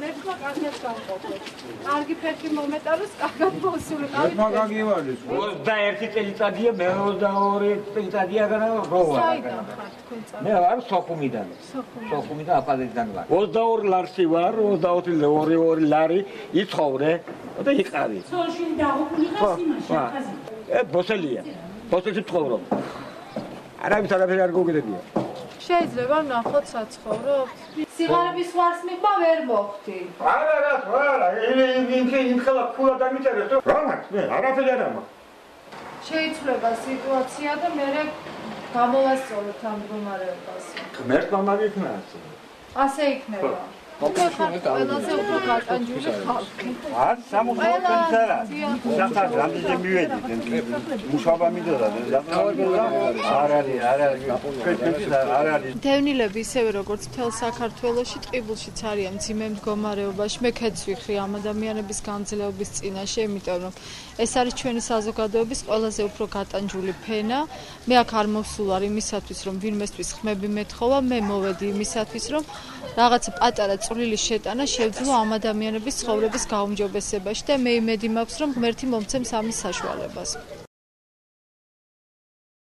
მერქმა კარგად გამყოფილ. კარგი ფერხი მომეტანოს, კარგად მოსულიყავით. მაგაგი ვარის. 21 წელიწადია, მე 22 წელიწადია გარავა. საიდან ხარ თქვენ წავ? მე ვარ სოხუმიდან. სოხუმიდან აფხაზეთიდან ვარ. 22 ლარში ვარ, 22 ლარი იცხოვრე და იყავი. სოშინ დაუყურიყა იმაში აფხაზეთში. ბოსელია. ბოსელში ცხოვრობ. არაფერი არ გოგდებია. შეიძლება ვნახოთ საცხოვრობ. სიღარიბის ხარს მიყვა ვერ მოხდი. არა, იმ ხელა ქულა დამიწერეთ. რა, მე არაფერი არ მაქვს. შეიცვლება სიტუაცია და მე გამოვასწოროთ ამ მდგომარეობას. ღმერთმა მაგიქნა ასე. ასე იქნება. ყველაზე უფრო გატანჯული ხალხი. არ 60 წელიწადია. სახარ რამდენჯერ მივედით. მუშაობა მიდოდა არ არის. დევნილები ისევე როგორც მთელ საქართველოში ტყიბულშიც არიან მძიმე მდგომარეობაში. მე ქედს ვიხრი ამ ადამიანების განძლეობის წინაშე, იმიტომ რომ ეს არის ჩვენი საზოგადოების ყველაზე უფრო გატანჯული ფენა. მე აქ არ მოვსულ არ იმისათვის რომ ვინმესთვის ხმები მეთხოვა, მე მოვედი იმისათვის რომ რაღაცა პატარა წვრილი შეტანა შევძლო ამ ადამიანების ცხოვრების გაუმჯობესებაში და მე იმედი მაქვს რომ ღმერთი მომცემს ამის საშუალებას.